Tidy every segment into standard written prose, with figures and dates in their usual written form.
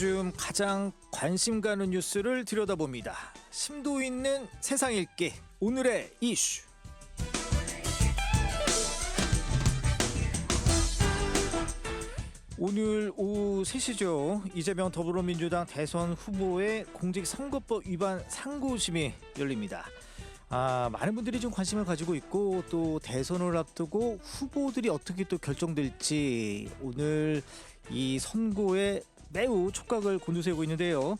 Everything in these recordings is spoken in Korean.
요즘 가장 관심 가는 뉴스를 들여다봅니다. 심도 있는 세상 읽기 오늘의 이슈. 오늘 오후 3시죠. 이재명 더불어민주당 대선 후보의 공직선거법 위반 상고심이 열립니다. 많은 분들이 좀 관심을 가지고 있고 또 대선을 앞두고 후보들이 어떻게 또 결정될지 오늘 이 선고에 매우 촉각을 곤두세우고 있는데요.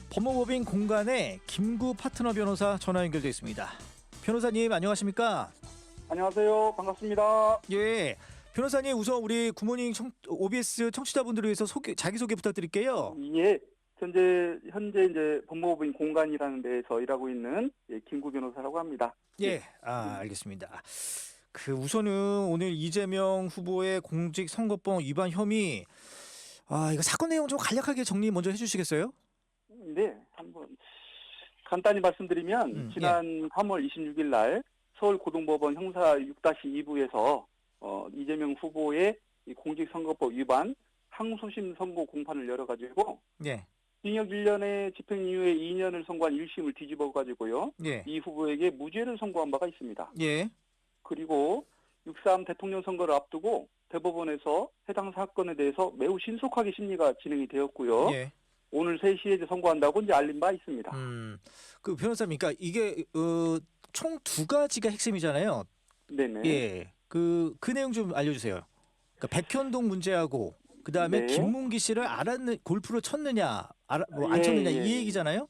법무법인 공간에 김구 파트너 변호사 전화 연결돼 있습니다. 변호사님 안녕하십니까? 안녕하세요. 반갑습니다. 예, 변호사님 우선 우리 굿모닝 OBS 청취자분들을 위해서 자기소개 부탁드릴게요. 예. 현재 이제 법무법인 공간이라는 데에서 일하고 있는 김구 변호사라고 합니다. 예, 알겠습니다. 우선은 오늘 이재명 후보의 공직선거법 위반 혐의, 이거 사건 내용 좀 간략하게 정리 먼저 해주시겠어요? 네, 한번 간단히 말씀드리면 지난 3월 26일 날 서울고등법원 형사 6-2부에서 이재명 후보의 이 공직선거법 위반 항소심 선고 공판을 열어가지고 예. 징역 1년에 집행유예 2년을 선고한 1심을 뒤집어가지고요. 예. 이 후보에게 무죄를 선고한 바가 있습니다. 예. 그리고 6.3 대통령 선거를 앞두고 대법원에서 해당 사건에 대해서 매우 신속하게 심리가 진행이 되었고요. 예. 오늘 3시에 이제 선고한다고 이제 알린 바 있습니다. 변호사님, 그러니까 이게 총 2가지가 핵심이잖아요. 네네. 예. 그 내용 좀 알려주세요. 그러니까 백현동 문제하고 그다음에 네. 김문기 씨를 골프를 쳤느냐, 안 예, 쳤느냐 예. 이 얘기잖아요.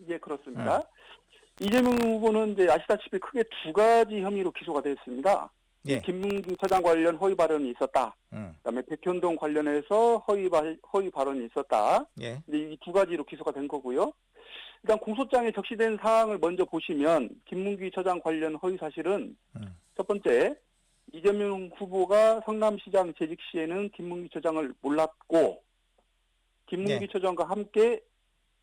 예, 그렇습니다. 이재명 후보는 이제 아시다시피 크게 2가지 혐의로 기소가 되었습니다. 예. 김문기 처장 관련 허위 발언이 있었다. 그다음에 백현동 관련해서 허위 발언이 있었다. 예. 이제 이 2가지로 기소가 된 거고요. 일단 공소장에 적시된 사항을 먼저 보시면 김문기 처장 관련 허위 사실은 첫 번째, 이재명 후보가 성남시장 재직 시에는 김문기 처장을 몰랐고 김문기 네. 처장과 함께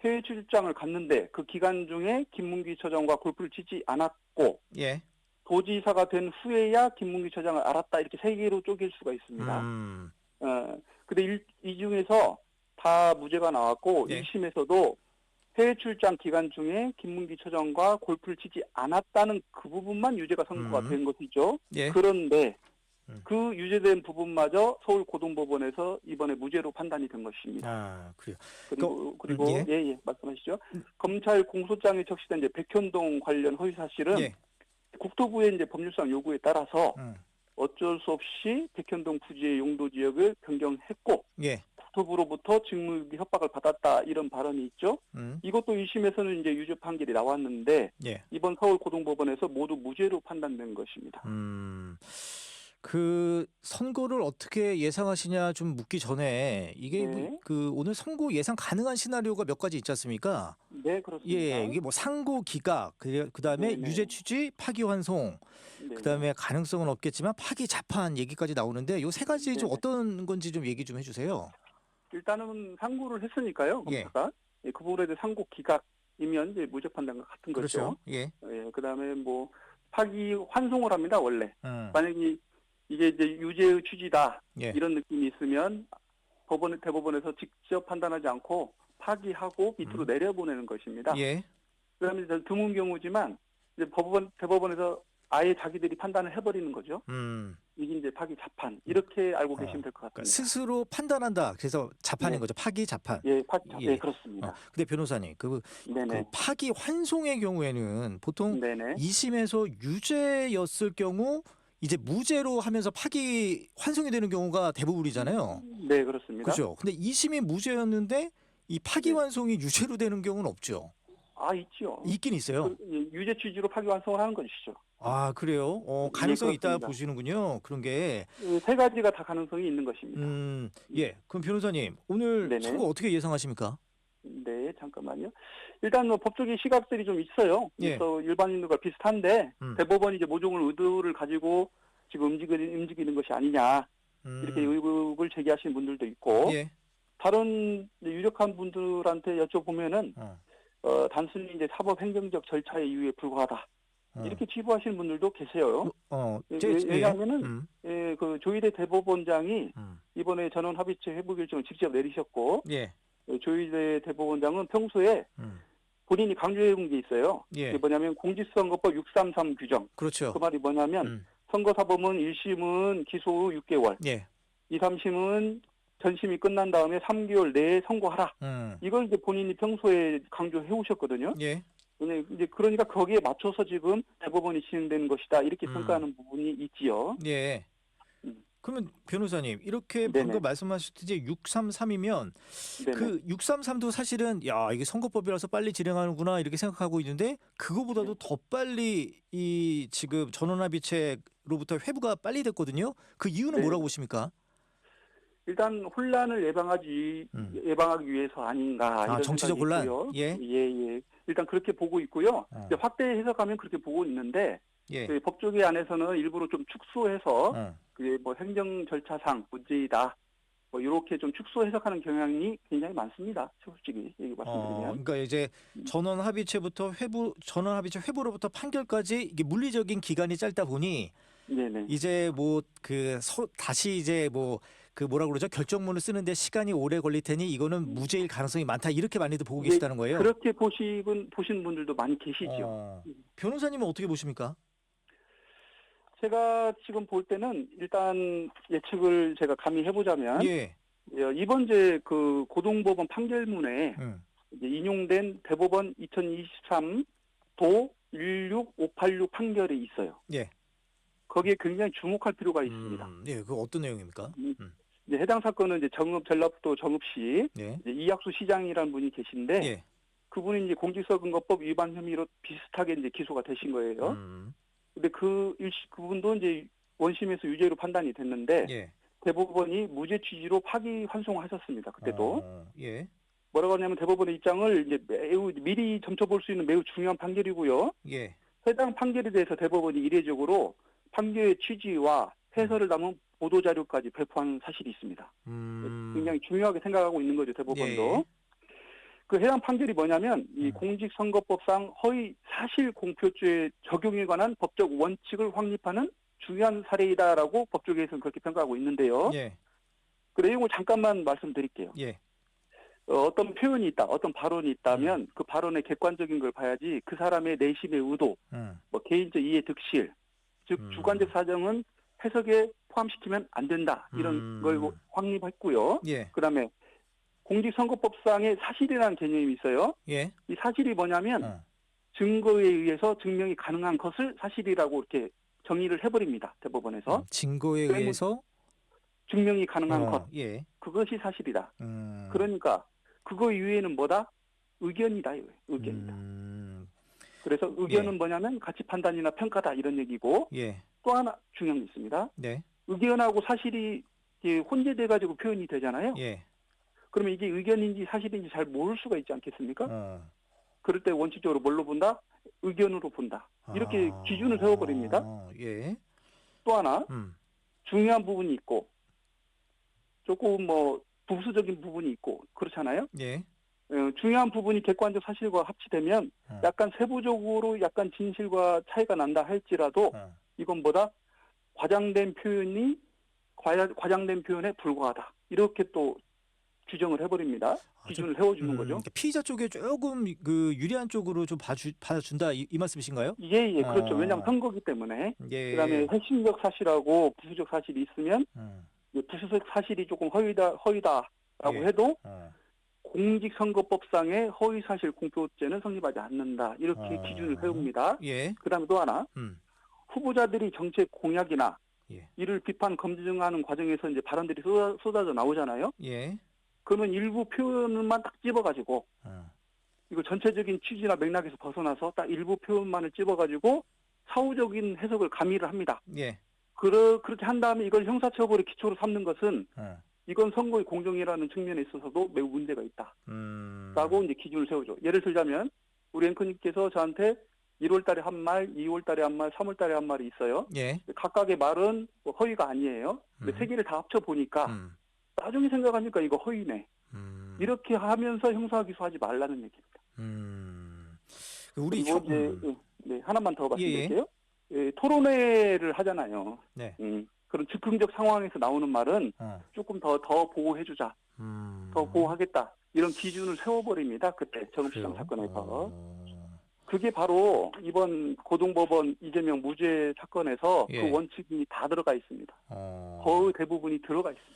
해외 출장을 갔는데 그 기간 중에 김문기 처장과 골프를 치지 않았고 예. 도지사가 된 후에야 김문기 처장을 알았다. 이렇게 3개로 쪼갤 수가 있습니다. 근데 이 중에서 다 무죄가 나왔고 네. 1심에서도 해외 출장 기간 중에 김문기 처장과 골프를 치지 않았다는 그 부분만 유죄가 선고가 된 것이죠. 예. 그런데 그 유죄된 부분마저 서울고등법원에서 이번에 무죄로 판단이 된 것입니다. 그래요. 그리고 예, 말씀하시죠. 검찰 공소장에 적시된 이제 백현동 관련 허위 사실은 예. 국토부의 이제 법률상 요구에 따라서 어쩔 수 없이 백현동 부지의 용도 지역을 변경했고 예. 국토부로부터 직무유기 협박을 받았다 이런 발언이 있죠. 이것도 1심에서는 이제 유죄 판결이 나왔는데 예. 이번 서울고등법원에서 모두 무죄로 판단된 것입니다. 선고를 어떻게 예상하시냐 좀 묻기 전에 이게 네. 오늘 선고 예상 가능한 시나리오가 몇 가지 있지 않습니까? 네, 그렇습니다. 예, 이게 상고 기각, 그다음에 네네. 유죄 취지, 파기환송, 네. 그다음에 가능성은 없겠지만 파기 자판 얘기까지 나오는데 요 3가지 좀 네네. 어떤 건지 좀 얘기 좀 해주세요. 일단은 상고를 했으니까요. 예. 검사가 그 부분에 대해 상고 기각이면 이제 무죄 판단과 같은 거죠. 그렇죠. 예. 예, 그다음에 뭐 파기 환송을 합니다. 원래 만약에 이게 이제 유죄의 취지다 예. 이런 느낌이 있으면 대법원에서 직접 판단하지 않고 파기하고 밑으로 내려보내는 것입니다. 예. 그다음에 이제 드문 경우지만 이제 대법원에서 아예 자기들이 판단을 해버리는 거죠. 이게 이제 파기 자판 이렇게 알고 계시면 될 것 같습니다. 그러니까 스스로 판단한다. 그래서 자판인 네. 거죠. 파기 자판. 예, 파기 자판. 예. 네, 그렇습니다. 근데 변호사님, 네네. 파기 환송의 경우에는 보통 네네. 2심에서 유죄였을 경우 이제 무죄로 하면서 파기 환송이 되는 경우가 대부분이잖아요. 네, 그렇습니다. 그렇죠. 근데 2심이 무죄였는데 이 파기 환송이 유죄로 되는 경우는 없죠. 있죠. 있긴 있어요. 유죄 취지로 파기 환송을 하는 것이죠. 그래요? 가능성이 있다 그렇습니다. 보시는군요. 그런 게. 3가지가 다 가능성이 있는 것입니다. 예. 그럼 변호사님, 오늘 네네. 선고 어떻게 예상하십니까? 네, 잠깐만요. 일단 법적인 시각들이 좀 있어요. 예. 그래서 일반인들과 비슷한데 대법원이 이제 모종을 의도를 가지고 지금 움직이는 것이 아니냐 이렇게 의혹을 제기하시는 분들도 있고 예. 다른 유력한 분들한테 여쭤보면은 단순히 이제 사법행정적 절차의 이유에 불과하다. 이렇게 치부하시는 분들도 계세요. 왜냐하면은 그 조희대 대법원장이 이번에 전원 합의체 회부 결정을 직접 내리셨고 예. 조희대 대법원장은 평소에 본인이 강조해온 게 있어요. 예. 그게 뭐냐면 공직선거법 633 규정. 그렇죠. 그 말이 뭐냐면 선거사범은 1심은 기소 후 6개월, 예. 2, 3심은 전심이 끝난 다음에 3개월 내에 선고하라. 이걸 이제 본인이 평소에 강조해 오셨거든요. 예. 이제 그러니까 거기에 맞춰서 지금 대법원이 진행되는 것이다. 이렇게 평가하는 부분이 있지요. 예. 그러면 변호사님 이렇게 네네. 방금 말씀하셨듯이 633이면 네네. 그 633도 사실은 야 이게 선거법이라서 빨리 진행하는구나 이렇게 생각하고 있는데 그거보다도 더 빨리 이 지금 전원합의체로부터 회부가 빨리 됐거든요. 그 이유는 네. 뭐라고 보십니까? 일단 혼란을 예방하기 위해서 아닌가 이런 정치적 생각이 혼란. 있고요. 예. 예. 일단 그렇게 보고 있고요. 이제 확대 해석하면 그렇게 보고 있는데 예. 그 법조계 안에서는 일부러 좀 축소해서 그게 뭐 행정 절차상 문제이다. 뭐 이렇게 좀 축소 해석하는 경향이 굉장히 많습니다. 솔직히 얘기 말씀드리면. 그러니까 이제 전원합의체부터 전원합의체 회부로부터 판결까지 이게 물리적인 기간이 짧다 보니 네네. 이제 뭐 다시 이제 뭐 그 뭐라 그러죠? 결정문을 쓰는데 시간이 오래 걸릴 테니 이거는 무죄일 가능성이 많다. 이렇게 많이들 보고 계시다는 거예요. 그렇게 보신 분들도 많이 계시죠. 변호사님은 어떻게 보십니까? 제가 지금 볼 때는 일단 예측을 제가 감히 해보자면 예. 이번 이제 그 고등법원 판결문에 이제 인용된 대법원 2023 도 16586 판결이 있어요. 예. 거기에 굉장히 주목할 필요가 있습니다. 예, 그 어떤 내용입니까? 이제 해당 사건은 이제 전라북도 정읍시 예. 이제 이학수 시장이라는 분이 계신데 예. 그분이 이제 공직선거법 위반 혐의로 비슷하게 이제 기소가 되신 거예요. 근데 그분도 이제 원심에서 유죄로 판단이 됐는데 예. 대법원이 무죄 취지로 파기환송하셨습니다. 그때도. 예. 뭐라고 하냐면 대법원의 입장을 이제 매우 미리 점쳐볼 수 있는 매우 중요한 판결이고요. 예. 해당 판결에 대해서 대법원이 이례적으로 판결의 취지와 해설을 담은 보도자료까지 배포한 사실이 있습니다. 굉장히 중요하게 생각하고 있는 거죠, 대법원도. 예. 그 해당 판결이 뭐냐면 이 공직선거법상 허위 사실 공표죄 적용에 관한 법적 원칙을 확립하는 중요한 사례이다라고 법조계에서는 그렇게 평가하고 있는데요. 예. 그 내용을 잠깐만 말씀드릴게요. 예. 어떤 표현이 있다, 어떤 발언이 있다면 그 발언의 객관적인 걸 봐야지 그 사람의 내심의 의도, 뭐 개인적 이해 득실, 즉 주관적 사정은 해석에 포함시키면 안 된다. 이런 걸 확립했고요. 예. 그다음에 공직선거법상의 사실이라는 개념이 있어요. 예. 이 사실이 뭐냐면 증거에 의해서 증명이 가능한 것을 사실이라고 이렇게 정의를 해버립니다. 대법원에서. 증거에 의해서 증명이 가능한 것. 예. 그것이 사실이다. 그러니까 그거 이외에는 뭐다? 의견이다. 의견이다. 그래서 의견은 뭐냐면 가치 판단이나 평가다 이런 얘기고 예. 또 하나 중요한 게 있습니다. 네. 의견하고 사실이 혼재돼가지고 표현이 되잖아요. 예. 그러면 이게 의견인지 사실인지 잘 모를 수가 있지 않겠습니까? 그럴 때 원칙적으로 뭘로 본다? 의견으로 본다. 이렇게 기준을 세워버립니다. 예. 또 하나 중요한 부분이 있고 조금 뭐 부수적인 부분이 있고 그렇잖아요. 예. 중요한 부분이 객관적 사실과 합치되면 약간 세부적으로 약간 진실과 차이가 난다 할지라도 이건 뭐다? 과장된 표현에 불과하다. 이렇게 또 규정을 해버립니다. 기준을 세워주는 거죠. 피의자 쪽에 조금 그 유리한 쪽으로 좀 봐준다 이 말씀이신가요? 예, 그렇죠. 왜냐하면 선거기 때문에. 예. 그다음에 핵심적 사실하고 부수적 사실이 있으면 부수적 사실이 조금 허위다라고 해도 공직선거법상의 허위사실 공표죄는 성립하지 않는다. 이렇게 기준을 세웁니다. 예. 그다음에 또 하나 후보자들이 정책 공약이나 이를 비판 검증하는 과정에서 이제 발언들이 쏟아져 나오잖아요. 예. 그러면 일부 표현만 딱 집어가지고 이거 전체적인 취지나 맥락에서 벗어나서 딱 일부 표현만을 집어가지고 사후적인 해석을 가미를 합니다. 예. 그렇게 한 다음에 이걸 형사처벌의 기초로 삼는 것은 이건 선거의 공정이라는 측면에 있어서도 매우 문제가 있다. 라고 이제 기준을 세우죠. 예를 들자면 우리 앵커님께서 저한테 1월 달에 한 말, 2월 달에 한 말, 3월 달에 한 말이 있어요. 예. 각각의 말은 뭐 허위가 아니에요. 근데 세 개를 다 합쳐 보니까 나중에 생각하니까 이거 허위네. 이렇게 하면서 형사 기소하지 말라는 얘기입니다. 우리 그리고 이제 하나만 더 말씀드릴게요. 예, 토론회를 하잖아요. 네. 그런 즉흥적 상황에서 나오는 말은 조금 더 보호해주자. 더 보호하겠다. 이런 기준을 세워버립니다. 그때 정읍시장 그래요? 사건에서. 그게 바로 이번 고등법원 이재명 무죄 사건에서 예. 그 원칙이 다 들어가 있습니다. 거의 대부분이 들어가 있습니다.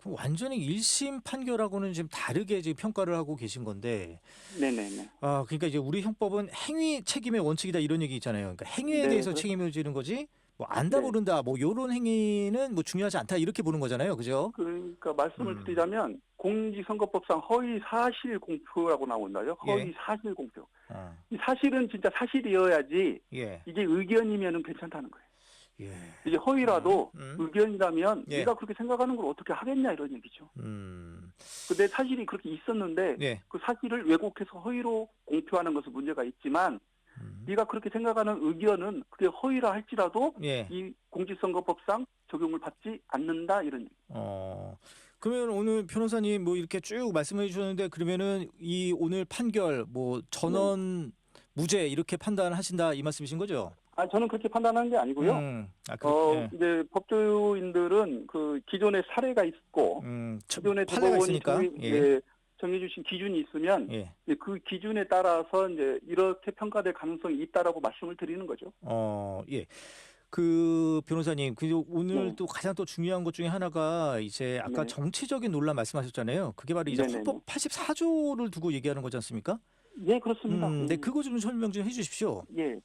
그 완전히 1심 판결하고는 지금 다르게 지금 평가를 하고 계신 건데, 네네네. 그러니까 이제 우리 형법은 행위 책임의 원칙이다 이런 얘기 있잖아요. 그러니까 행위에 네, 대해서 그렇- 책임을 지는 거지, 뭐 안다 네. 모른다, 뭐 요런 행위는 뭐 중요하지 않다 이렇게 보는 거잖아요, 그죠? 그러니까 말씀을 드리자면 공직선거법상 허위 사실 공표라고 나온다요. 허위 예. 사실 공표. 어, 이 사실은 진짜 사실이어야지 예, 이게 의견이면은 괜찮다는 거예요. 예, 이게 허위라도 음. 의견이라면 예. 네가 그렇게 생각하는 걸 어떻게 하겠냐 이런 얘기죠. 근데 사실이 그렇게 있었는데 예, 그 사실을 왜곡해서 허위로 공표하는 것은 문제가 있지만 네가 그렇게 생각하는 의견은 그게 허위라 할지라도 예. 이 공직선거법상 적용을 받지 않는다 이런 얘기. 그러면 오늘 변호사님 뭐 이렇게 쭉 말씀해 주셨는데 그러면은 이 오늘 판결 뭐 전원 무죄 이렇게 판단하신다 이 말씀이신 거죠? 저는 그렇게 판단하는 게 아니고요. 그렇게. 이제 법조인들은 그 기존의 사례가 있고 기존의 판례가 대법원이 있으니까. 정해주신 기준이 있으면 예. 이제 그 기준에 따라서 이제 이렇게 평가될 가능성이 있다라고 말씀을 드리는 거죠. 예. 그 변호사님, 그 오늘 네. 또 가장 또 중요한 것 중에 하나가 이제 아까 네. 정치적인 논란 말씀하셨잖아요. 그게 바로 이제 네네네. 헌법 84조를 두고 얘기하는 거지 않습니까? 예, 그렇습니다. 네, 그거 좀 설명 좀 해주십시오. 예.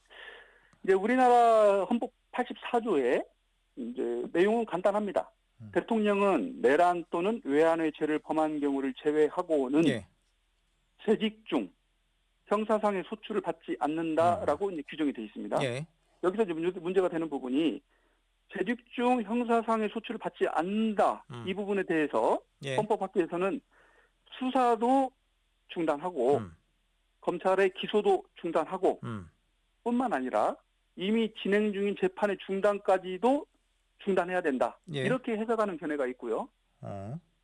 이제 우리나라 헌법 84조에 이제 내용은 간단합니다. 대통령은 내란 또는 외환의 죄를 범한 경우를 제외하고는 예. 재직 중 형사상의 소출을 받지 않는다라고 이제 규정이 되어 있습니다. 예. 여기서 이제 문제가 되는 부분이 재직 중 형사상의 소출을 받지 않는다 이 부분에 대해서 예. 헌법학계에서는 수사도 중단하고 검찰의 기소도 중단하고 뿐만 아니라 이미 진행 중인 재판의 중단까지도 중단해야 된다. 예. 이렇게 해석하는 견해가 있고요.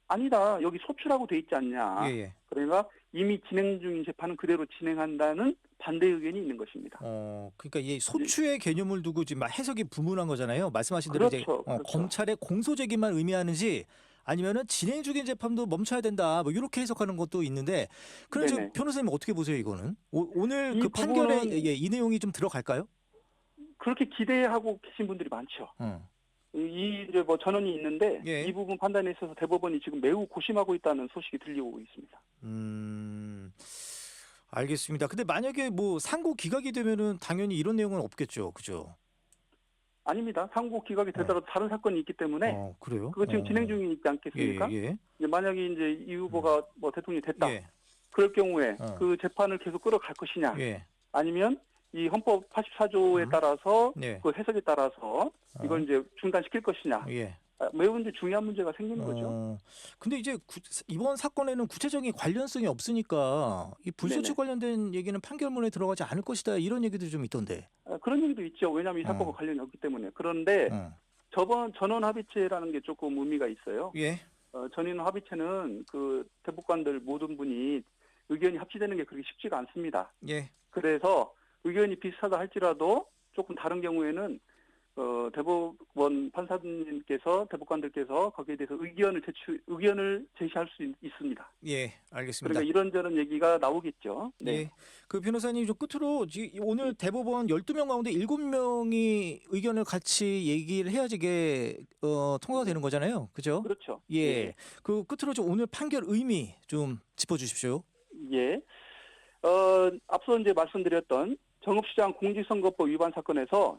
아니다. 여기 소추라고 돼 있지 않냐. 예. 그러니까 이미 진행 중인 재판은 그대로 진행한다는 반대 의견이 있는 것입니다. 그러니까 이 소추의 개념을 두고 지금 막 해석이 불문한 거잖아요. 말씀하신 대로 이제 그렇죠. 검찰의 공소 제기만 의미하는지 아니면은 진행 중인 재판도 멈춰야 된다. 뭐 이렇게 해석하는 것도 있는데 그럼 지금 네네. 변호사님 어떻게 보세요, 이거는? 오늘 이 그 판결에 부분은- 이 내용이 좀 들어갈까요? 그렇게 기대하고 계신 분들이 많죠. 이제 뭐 전원이 있는데 예. 이 부분 판단에 있어서 대법원이 지금 매우 고심하고 있다는 소식이 들려오고 있습니다. 알겠습니다. 근데 만약에 뭐 상고 기각이 되면은 당연히 이런 내용은 없겠죠, 그죠? 아닙니다. 상고 기각이 되더라도 다른 사건이 있기 때문에 그래요? 그거 지금 진행 중이 있지 않겠습니까? 예. 이제 만약에 이제 이 후보가 뭐 대통령이 됐다. 예. 그럴 경우에 어. 그 재판을 계속 끌어갈 것이냐, 예. 아니면 이 헌법 84조에 따라서 네. 그 해석에 따라서 이걸 이제 중단시킬 것이냐, 예. 매우 이제 중요한 문제가 생기는 거죠. 근데 이제 이번 사건에는 구체적인 관련성이 없으니까 이 불소치 네네. 관련된 얘기는 판결문에 들어가지 않을 것이다 이런 얘기도 좀 있던데. 그런 얘기도 있죠. 왜냐하면 이 사건과 관련이 없기 때문에. 그런데 전원 합의체라는 게 조금 의미가 있어요. 예. 전원 합의체는 그 대법관들 모든 분이 의견이 합치되는 게 그렇게 쉽지가 않습니다. 예. 그래서 의견이 비슷하다 할지라도 조금 다른 경우에는 대법원 판사님께서 대법관들께서 거기에 대해서 의견을 제시할 수 있습니다. 예, 알겠습니다. 그러니까 이런저런 얘기가 나오겠죠. 네. 예. 그 변호사님 좀 끝으로 오늘 대법원 12명 가운데 7명이 의견을 같이 얘기를 해야지 이게 통과가 되는 거잖아요. 그죠? 그렇죠. 예. 그 끝으로 좀 오늘 판결 의미 좀 짚어 주십시오. 예. 앞서 이제 말씀드렸던 정읍시장 공직선거법 위반 사건에서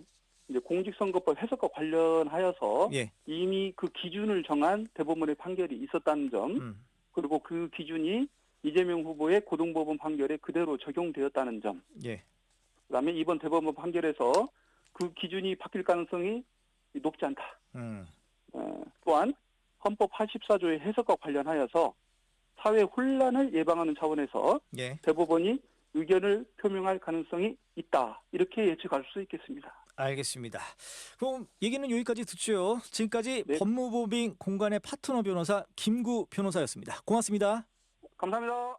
이제 공직선거법 해석과 관련하여서 예. 이미 그 기준을 정한 대법원의 판결이 있었다는 점, 그리고 그 기준이 이재명 후보의 고등법원 판결에 그대로 적용되었다는 점, 예. 그다음에 이번 대법원 판결에서 그 기준이 바뀔 가능성이 높지 않다. 또한 헌법 84조의 해석과 관련하여서 사회 혼란을 예방하는 차원에서 예. 대법원이 의견을 표명할 가능성이 있다. 이렇게 예측할 수 있겠습니다. 알겠습니다. 그럼 얘기는 여기까지 듣죠. 지금까지 네. 법무법인 공간의 파트너 변호사 김구 변호사였습니다. 고맙습니다. 감사합니다.